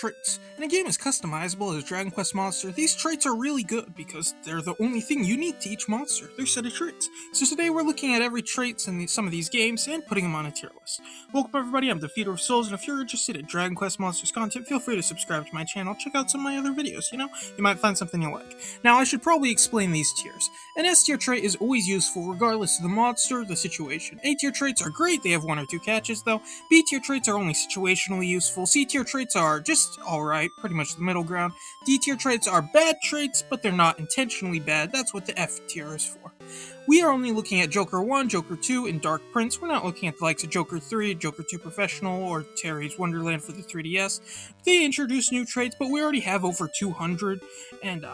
traits. In a game as customizable as Dragon Quest Monster, these traits are really good because they're the only thing unique to each monster, their set of traits. So today we're looking at every traits in some of these games and putting them on a tier list. Welcome everybody, I'm Defeater of Souls, and if you're interested in Dragon Quest Monsters content, feel free to subscribe to my channel, check out some of my other videos, you might find something you like. Now I should probably explain these tiers. An S tier trait is always useful regardless of the monster, the situation. A tier traits are great, they have one or two catches though. B tier traits are only situationally useful. C tier traits are just alright, pretty much the middle ground. D tier traits are bad traits, but they're not intentionally bad. That's what the F tier is for. We are only looking at Joker 1, Joker 2, and Dark Prince. We're not looking at the likes of Joker 3, Joker 2 Professional, or Terry's Wonderland for the 3DS. They introduce new traits, but we already have over 200, and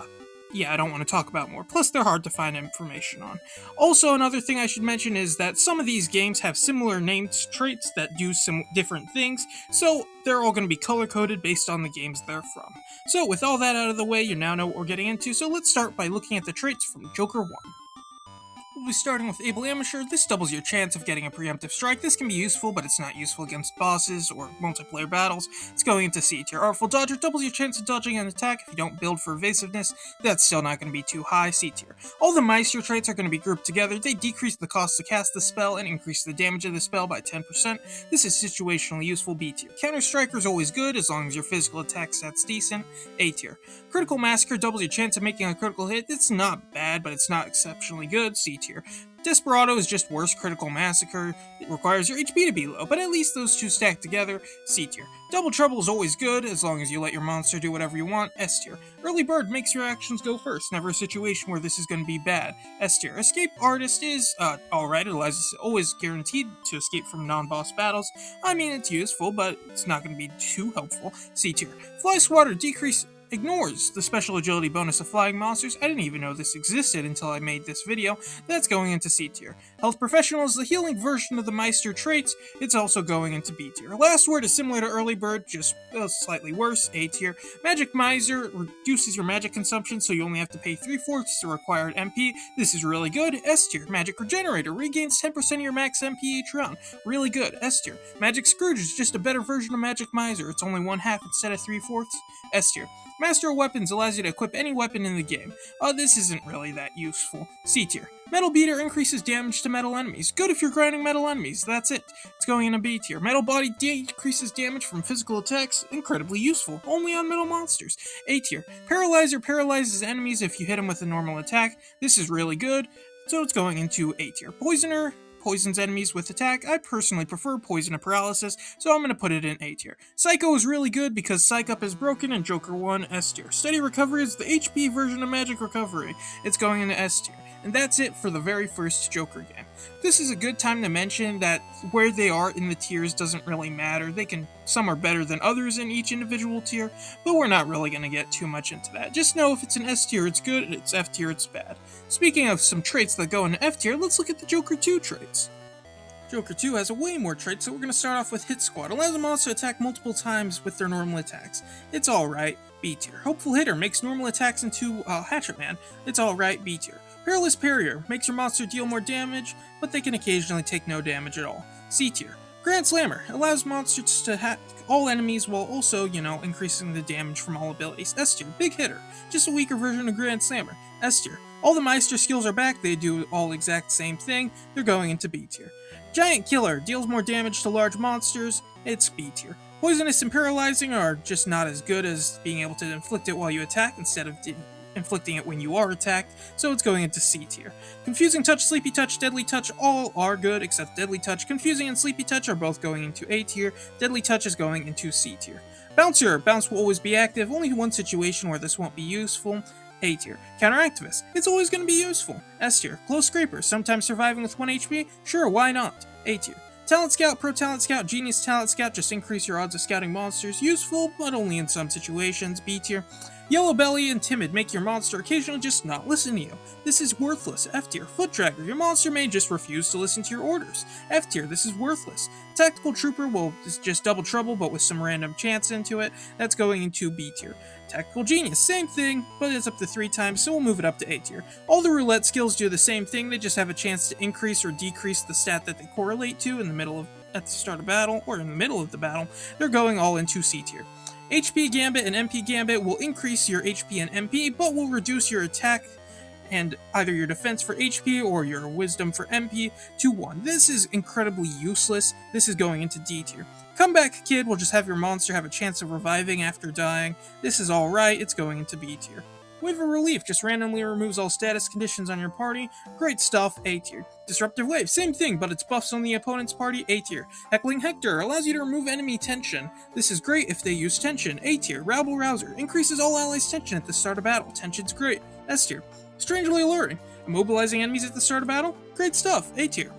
yeah, I don't want to talk about more. Plus, they're hard to find information on. Also, another thing I should mention is that some of these games have similar named traits that do some different things, so they're all going to be color-coded based on the games they're from. So, with all that out of the way, you now know what we're getting into, so let's start by looking at the traits from Joker 1. We'll be starting with Able Amateur. This doubles your chance of getting a preemptive strike. This can be useful, but it's not useful against bosses or multiplayer battles. It's going into C tier. Artful Dodger doubles your chance of dodging an attack. If you don't build for evasiveness, that's still not going to be too high. C tier. All the Meister traits are going to be grouped together. They decrease the cost to cast the spell and increase the damage of the spell by 10%. This is situationally useful. B tier. Counter Striker is always good as long as your physical attack stat's decent. A tier. Critical Massacre doubles your chance of making a critical hit. It's not bad, but it's not exceptionally good. C tier. Desperado is just worse. Critical Massacre. It requires your HP to be low, but at least those two stack together. C tier. Double Trouble is always good, as long as you let your monster do whatever you want. S tier. Early Bird makes your actions go first, never a situation where this is going to be bad. S tier. Escape Artist is, alright, it allows you always guaranteed to escape from non-boss battles. I mean, it's useful, but it's not going to be too helpful. C tier. Fly Swatter ignores the special agility bonus of flying monsters. I didn't even know this existed until I made this video. That's going into C tier. Health Professional is the healing version of the Meister traits. It's also going into B tier. Last Word is similar to Early Bird, just slightly worse. A tier. Magic Miser reduces your magic consumption, so you only have to pay 3/4 the required MP. This is really good. S tier. Magic Regenerator regains 10% of your max MP each round. Really good. S tier. Magic Scourge is just a better version of Magic Miser. It's only 1/2 instead of 3/4. S tier. Master of Weapons allows you to equip any weapon in the game. This isn't really that useful. C tier. Metal Beater increases damage to metal enemies. Good if you're grinding metal enemies, that's it. It's going in a B tier. Metal Body decreases damage from physical attacks. Incredibly useful. Only on metal monsters. A tier. Paralyzer paralyzes enemies if you hit them with a normal attack. This is really good, so it's going into A tier. Poisoner poisons enemies with attack. I personally prefer Poison to Paralysis, so I'm going to put it in A tier. Psycho is really good because Psych Up is broken in Joker 1, S tier. Steady Recovery is the HP version of Magic Recovery. It's going into S tier. And that's it for the very first Joker game. This is a good time to mention that where they are in the tiers doesn't really matter. Some are better than others in each individual tier, but we're not really going to get too much into that. Just know if it's an S tier, it's good, and it's F tier, it's bad. Speaking of some traits that go into F tier, let's look at the Joker 2 traits. Joker 2 has way more traits, so we're going to start off with Hit Squad. Allows a monster to attack multiple times with their normal attacks. It's alright, B tier. Hopeful Hitter makes normal attacks into Hatchet Man. It's alright, B tier. Perilous Parrier makes your monster deal more damage, but they can occasionally take no damage at all. C tier. Grand Slammer allows monsters to hack all enemies while also, increasing the damage from all abilities. S tier. Big Hitter. Just a weaker version of Grand Slammer. S tier. All the Meister skills are back, they do all exact same thing, they're going into B tier. Giant Killer deals more damage to large monsters, it's B tier. Poisonous and Paralyzing are just not as good as being able to inflict it while you attack instead of inflicting it when you are attacked, so it's going into C tier. Confusing Touch, Sleepy Touch, Deadly Touch all are good except Deadly Touch. Confusing and Sleepy Touch are both going into A tier. Deadly Touch is going into C tier. Bouncer. Bounce will always be active, only one situation where this won't be useful. A tier. Counteractivist. It's always going to be useful. S tier. Close Scraper. Sometimes surviving with 1 HP? Sure, why not? A tier. Talent Scout, Pro Talent Scout, Genius Talent Scout just increase your odds of scouting monsters. Useful, but only in some situations. B tier. Yellow Belly and Timid make your monster occasionally just not listen to you. This is worthless. F tier. Foot Dragger. Your monster may just refuse to listen to your orders. F tier. This is worthless. Tactical Trooper, well, it's just Double Trouble, but with some random chance into it. That's going into B tier. Tactical Genius, same thing, but it's up to 3 times, so we'll move it up to A tier. All the roulette skills do the same thing, they just have a chance to increase or decrease the stat that they correlate to at the start of battle, or in the middle of the battle. They're going all into C tier. HP Gambit and MP Gambit will increase your HP and MP, but will reduce your attack and either your defense for HP or your wisdom for MP to 1. This is incredibly useless. This is going into D tier. Comeback Kid will just have your monster have a chance of reviving after dying. This is alright, it's going into B tier. Wave of Relief just randomly removes all status conditions on your party. Great stuff, A tier. Disruptive Wave, same thing, but it's buffs on the opponent's party, A tier. Heckling Hector allows you to remove enemy tension. This is great if they use tension, A tier. Rabble Rouser increases all allies' tension at the start of battle. Tension's great, S tier. Strangely Alluring, immobilizing enemies at the start of battle. Great stuff, A tier.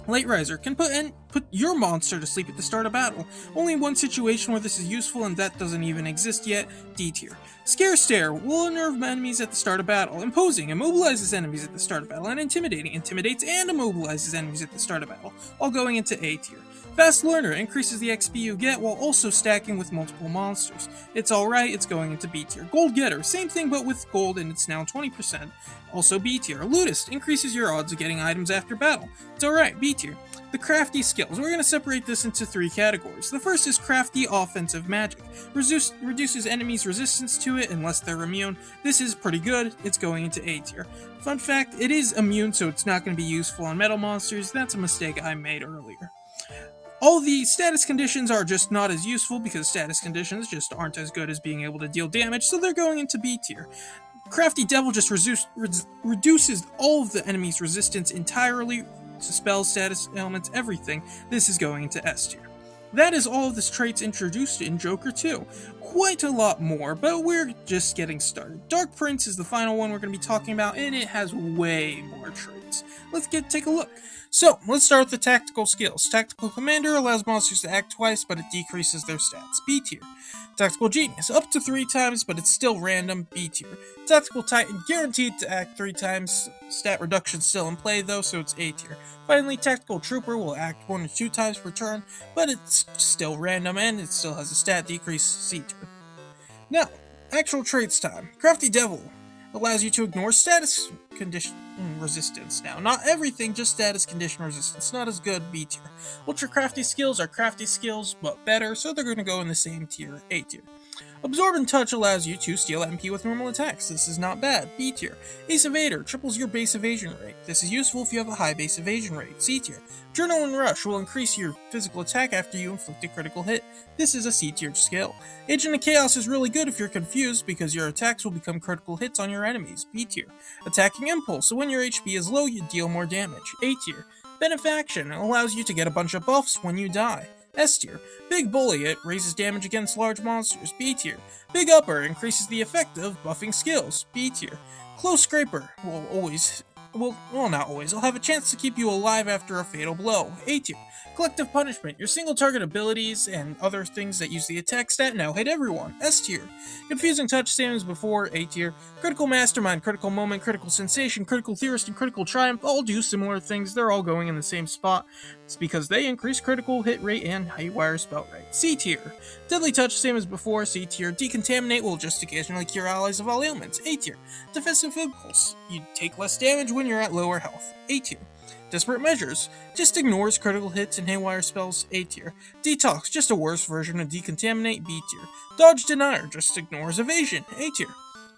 Late Riser can put your monster to sleep at the start of battle. Only one situation where this is useful, and that doesn't even exist yet, D tier. Scare Stare will unnerve enemies at the start of battle. Imposing immobilizes enemies at the start of battle, and Intimidating intimidates and immobilizes enemies at the start of battle, all going into A tier. Fast Learner increases the XP you get while also stacking with multiple monsters. It's alright, it's going into B tier. Gold Getter, same thing but with gold, and it's now 20%. Also B tier. Ludist increases your odds of getting items after battle. It's alright, B tier. The Crafty Skills. We're going to separate this into 3 categories. The first is Crafty Offensive Magic. Reduces enemies' resistance to it unless they're immune. This is pretty good. It's going into A tier. Fun fact, it is immune, so it's not going to be useful on metal monsters. That's a mistake I made earlier. All the status conditions are just not as useful because status conditions just aren't as good as being able to deal damage, so they're going into B tier. Crafty Devil just reduces all of the enemy's resistance entirely to spells, status, elements, everything. This is going into S tier. That is all of the traits introduced in Joker 2. Quite a lot more, but we're just getting started. Dark Prince is the final one we're going to be talking about, and it has way more traits. Let's take a look. So, let's start with the tactical skills. Tactical Commander allows monsters to act twice, but it decreases their stats. B tier. Tactical Genius, up to 3 times, but it's still random, B tier. Tactical Titan, guaranteed to act 3 times, stat reduction still in play though, so it's A tier. Finally, Tactical Trooper will act 1 or 2 times per turn, but it's still random and it still has a stat decrease, C tier. Now, actual traits time. Crafty Devil allows you to ignore status condition resistance. Now, not everything, just status condition resistance. Not as good, B tier. Ultra Crafty Skills are crafty skills, but better, so they're going to go in the same tier, A tier. Absorbent Touch allows you to steal MP with normal attacks. This is not bad, B tier. Ace Evader triples your base evasion rate. This is useful if you have a high base evasion rate, C tier. Adrenaline Rush will increase your physical attack after you inflict a critical hit. This is a C tier skill. Agent of Chaos is really good if you're confused because your attacks will become critical hits on your enemies, B tier. Attacking Impulse, so when your HP is low you deal more damage, A tier. Benefaction allows you to get a bunch of buffs when you die. S tier. Big Bully, it raises damage against large monsters, B tier. Big Upper increases the effect of buffing skills, B tier. Close Scraper not always, will have a chance to keep you alive after a fatal blow, A tier. Collective Punishment, your single target abilities and other things that use the attack stat now hit everyone, S tier. Confusing Touch, same as before, A tier. Critical Mastermind, Critical Moment, Critical Sensation, Critical Theorist, and Critical Triumph all do similar things, they're all going in the same spot. It's because they increase critical hit rate and Highwire spell rate, C tier. Deadly Touch, same as before, C tier. Decontaminate will just occasionally cure allies of all ailments, A tier. Defensive Impulse, you take less damage when you're at lower health, A tier. Desperate Measures, just ignores critical hits and haywire spells, A tier. Detox, just a worse version of Decontaminate, B tier. Dodge Denier, just ignores evasion, A tier.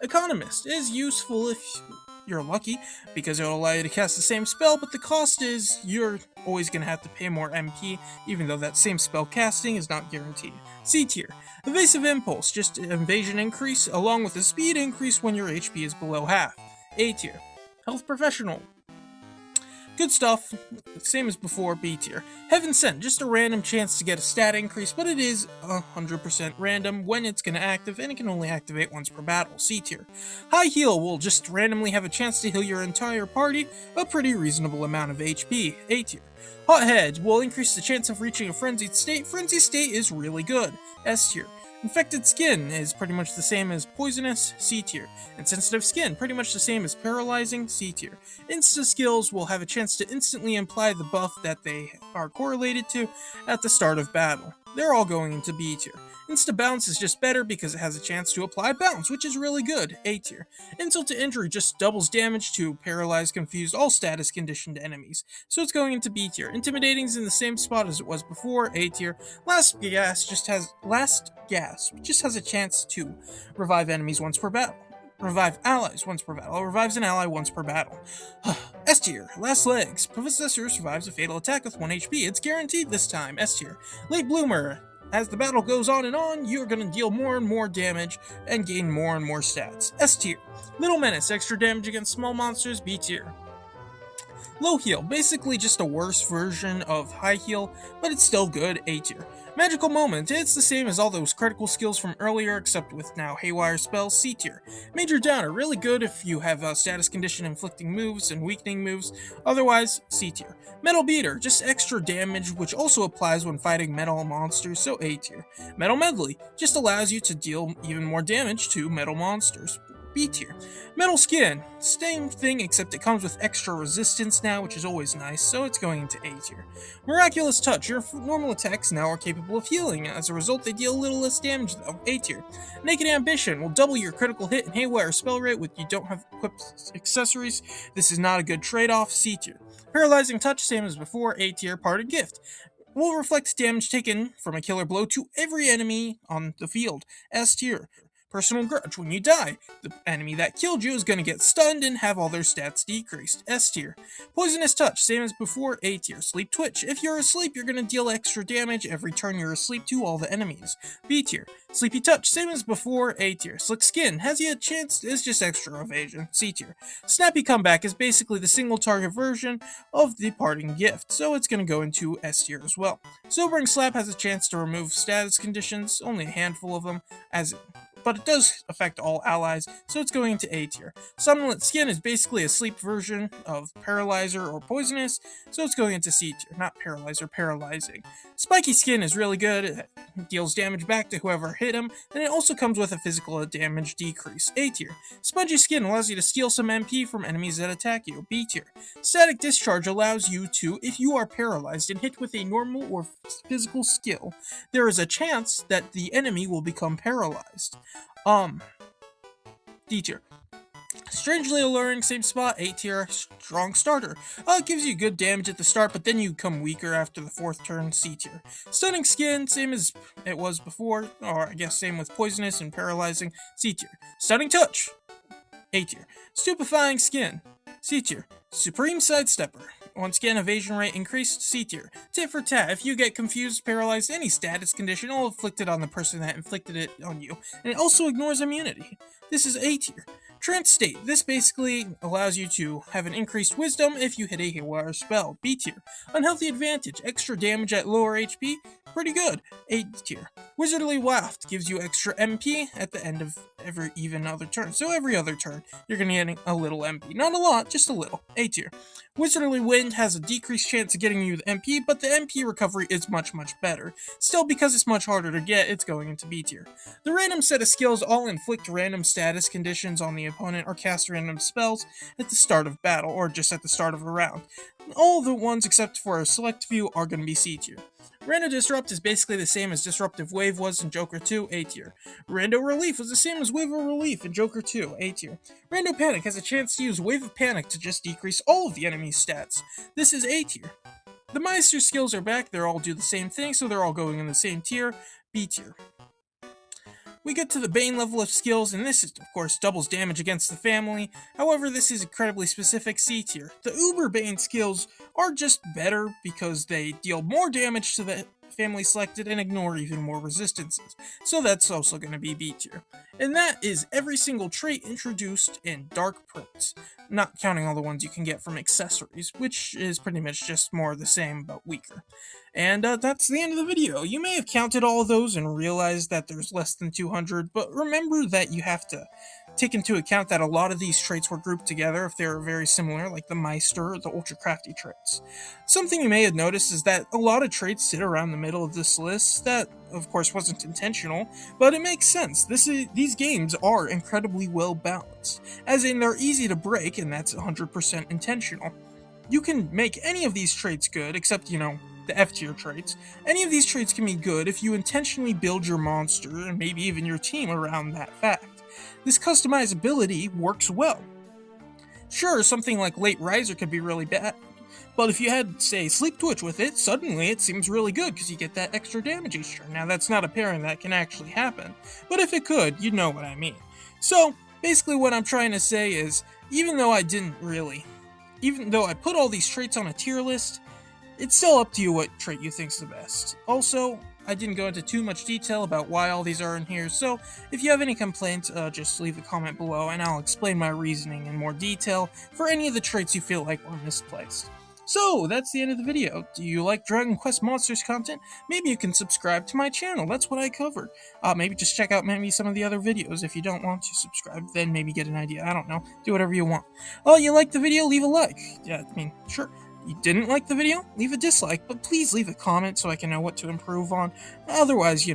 Economist is useful if you're lucky, because it'll allow you to cast the same spell, but the cost is you're always going to have to pay more MP, even though that same spell casting is not guaranteed. C tier. Evasive Impulse, just evasion increase, along with a speed increase when your HP is below half, A tier. Health Professional, good stuff, same as before, B tier. Heaven Sent, just a random chance to get a stat increase, but it is 100% random when it's going to active, and it can only activate once per battle, C tier. High Heal will just randomly have a chance to heal your entire party, a pretty reasonable amount of HP, A tier. Hothead will increase the chance of reaching a Frenzied State. Frenzied State is really good, S tier. Infected Skin is pretty much the same as Poisonous, C tier. And Sensitive Skin, pretty much the same as Paralyzing, C tier. Insta skills will have a chance to instantly imply the buff that they are correlated to at the start of battle. They're all going into B tier. Insta Bounce is just better because it has a chance to apply bounce, which is really good, A tier. Insult to Injury just doubles damage to paralyze, confused, all status conditioned enemies, so it's going into B tier. Intimidating is in the same spot as it was before, A tier. Last Gasp just has a chance to revive enemies once per battle. Revive allies once per battle. Revives an ally once per battle. S tier. Last Legs. Possessor survives a fatal attack with 1 HP. It's guaranteed this time. S tier. Late Bloomer. As the battle goes on, you're going to deal more and more damage and gain more and more stats. S tier. Little Menace. Extra damage against small monsters. B tier. Low Heal, basically just a worse version of High Heal, but it's still good, A tier. Magical Moment, it's the same as all those critical skills from earlier, except with now Haywire spells, C tier. Major Downer, really good if you have status condition inflicting moves and weakening moves, otherwise, C tier. Metal Beater, just extra damage, which also applies when fighting metal monsters, so A tier. Metal Medley, just allows you to deal even more damage to metal monsters. B tier. Metal Skin, same thing except it comes with extra resistance now, which is always nice, so it's going into A tier. Miraculous Touch, your normal attacks now are capable of healing, as a result they deal a little less damage though, A tier. Naked Ambition will double your critical hit and Haywire spell rate with you don't have equipped accessories. This is not a good trade-off, C tier. Paralyzing Touch, same as before, A tier. Parting Gift will reflect damage taken from a killer blow to every enemy on the field, S tier. Personal Grudge, when you die, the enemy that killed you is going to get stunned and have all their stats decreased, S tier. Poisonous Touch, same as before, A tier. Sleep Twitch, if you're asleep, you're going to deal extra damage every turn you're asleep to all the enemies, B tier. Sleepy Touch, same as before, A tier. Slick Skin, has you a chance, is just extra evasion, C tier. Snappy Comeback is basically the single target version of the Parting Gift, so it's going to go into S tier as well. Sobering Slap has a chance to remove status conditions, only a handful of them, but it does affect all allies, so it's going into A tier. Somnolent Skin is basically a sleep version of Paralyzer or Poisonous, so it's going into C tier, not Paralyzer, Paralyzing. Spiky Skin is really good, it deals damage back to whoever hit him, and it also comes with a physical damage decrease, A tier. Spongy Skin allows you to steal some MP from enemies that attack you, B tier. Static Discharge allows you to, if you are paralyzed and hit with a normal or physical skill, there is a chance that the enemy will become paralyzed. D tier. Strangely Alluring, same spot, A tier. Strong Starter. It gives you good damage at the start, but then you become weaker after the 4th turn, C tier. Stunning Skin, same as it was before, or I guess same with Poisonous and Paralyzing, C tier. Stunning Touch, A tier. Stupefying Skin, C tier. Supreme Sidestepper. Once again, evasion rate increased, C tier. Tit for tat, if you get confused, paralyzed, any status condition, will inflict it on the person that inflicted it on you, and it also ignores immunity. This is A tier. Trance State, this basically allows you to have an increased wisdom if you hit a Haywire spell, B tier. Unhealthy Advantage, extra damage at lower HP, pretty good, A tier. Wizardly Waft gives you extra MP at the end of every other turn, so every other turn you're going to get a little MP. Not a lot, just a little, A tier. Wizardly Wind has a decreased chance of getting you the MP, but the MP recovery is much, much better. Still, because it's much harder to get, it's going into B tier. The random set of skills all inflict random status conditions on the opponent or cast random spells at the start of battle, or just at the start of a round. All the ones except for a select few are going to be C tier. Rando Disrupt is basically the same as Disruptive Wave was in Joker 2, A tier. Rando Relief was the same as Wave of Relief in Joker 2, A tier. Rando Panic has a chance to use Wave of Panic to just decrease all of the enemy's stats. This is A tier. The Meister skills are back, they all do the same thing, so they're all going in the same tier, B tier. We get to the Bane level of skills, and this, of course, doubles damage against the family. However, this is incredibly specific, C tier. The Uber Bane skills are just better because they deal more damage to the family selected and ignore even more resistances. So that's also going to be B tier. And that is every single trait introduced in Dark Prince, not counting all the ones you can get from accessories, which is pretty much just more of the same but weaker. And that's the end of the video. You may have counted all of those and realized that there's less than 200, but remember that you have to take into account that a lot of these traits were grouped together if they were very similar, like the Meister or the Ultra Crafty traits. Something you may have noticed is that a lot of traits sit around the middle of this list. That, of course, wasn't intentional, but it makes sense. These games are incredibly well balanced, as in they're easy to break, and that's 100% intentional. You can make any of these traits good, except, the F tier traits. Any of these traits can be good if you intentionally build your monster and maybe even your team around that fact. This customizability works well. Sure, something like Late Riser could be really bad, but if you had, say, Sleep Twitch with it, suddenly it seems really good because you get that extra damage each turn. Now, that's not a pairing that can actually happen, but if it could, you'd know what I mean. So, basically what I'm trying to say is, even though I put all these traits on a tier list, it's still up to you what trait you think's the best. Also, I didn't go into too much detail about why all these are in here, so if you have any complaints, just leave a comment below and I'll explain my reasoning in more detail for any of the traits you feel like were misplaced. So, that's the end of the video. Do you like Dragon Quest Monsters content? Maybe you can subscribe to my channel, that's what I covered. Maybe just check out maybe some of the other videos. If you don't want to subscribe, then maybe get an idea. I don't know. Do whatever you want. Oh, you liked the video? Leave a like. Yeah, I mean, sure. You didn't like the video? Leave a dislike, but please leave a comment so I can know what to improve on. Otherwise,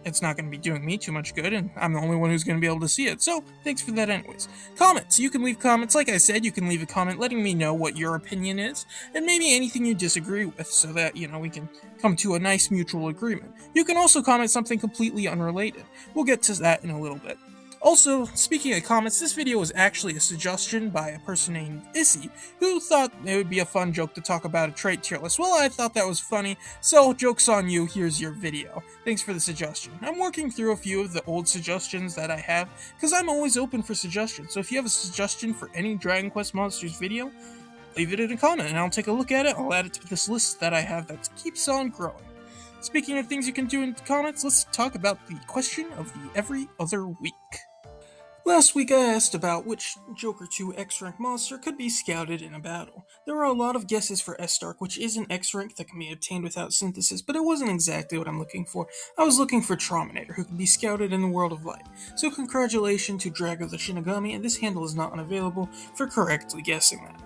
it's not going to be doing me too much good, and I'm the only one who's going to be able to see it, so thanks for that anyways. Comments! You can leave comments. Like I said, you can leave a comment letting me know what your opinion is, and maybe anything you disagree with, so that, we can come to a nice mutual agreement. You can also comment something completely unrelated. We'll get to that in a little bit. Also, speaking of comments, this video was actually a suggestion by a person named Issy, who thought it would be a fun joke to talk about a trait tier list. Well, I thought that was funny, so joke's on you, here's your video. Thanks for the suggestion. I'm working through a few of the old suggestions that I have, because I'm always open for suggestions, so if you have a suggestion for any Dragon Quest Monsters video, leave it in a comment, and I'll take a look at it. I'll add it to this list that I have that keeps on growing. Speaking of things you can do in the comments, let's talk about the question of the every other week. Last week I asked about which Joker 2 X-Rank monster could be scouted in a battle. There were a lot of guesses for S-Dark, which is an X-Rank that can be obtained without synthesis, but it wasn't exactly what I'm looking for. I was looking for Trominator, who can be scouted in the World of Light. So congratulations to Drago the Shinigami, and this handle is not unavailable for correctly guessing that.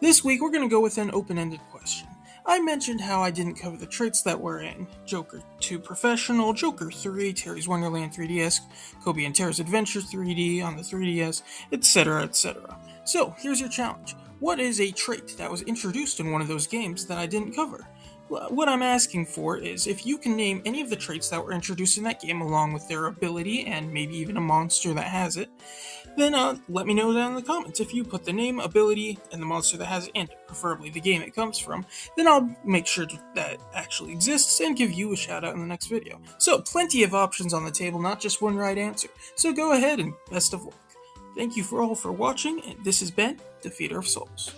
This week we're going to go with an open-ended question. I mentioned how I didn't cover the traits that were in Joker 2 Professional, Joker 3, Terry's Wonderland 3DS, Kobe and Tara's Adventure 3D on the 3DS, etc, etc. So, here's your challenge. What is a trait that was introduced in one of those games that I didn't cover? What I'm asking for is if you can name any of the traits that were introduced in that game along with their ability and maybe even a monster that has it, then let me know down in the comments. If you put the name, ability, and the monster that has it, and preferably the game it comes from, then I'll make sure that actually exists and give you a shout out in the next video. So, plenty of options on the table, not just one right answer. So go ahead and best of luck. Thank you all for watching, and this has been Defeater of Souls.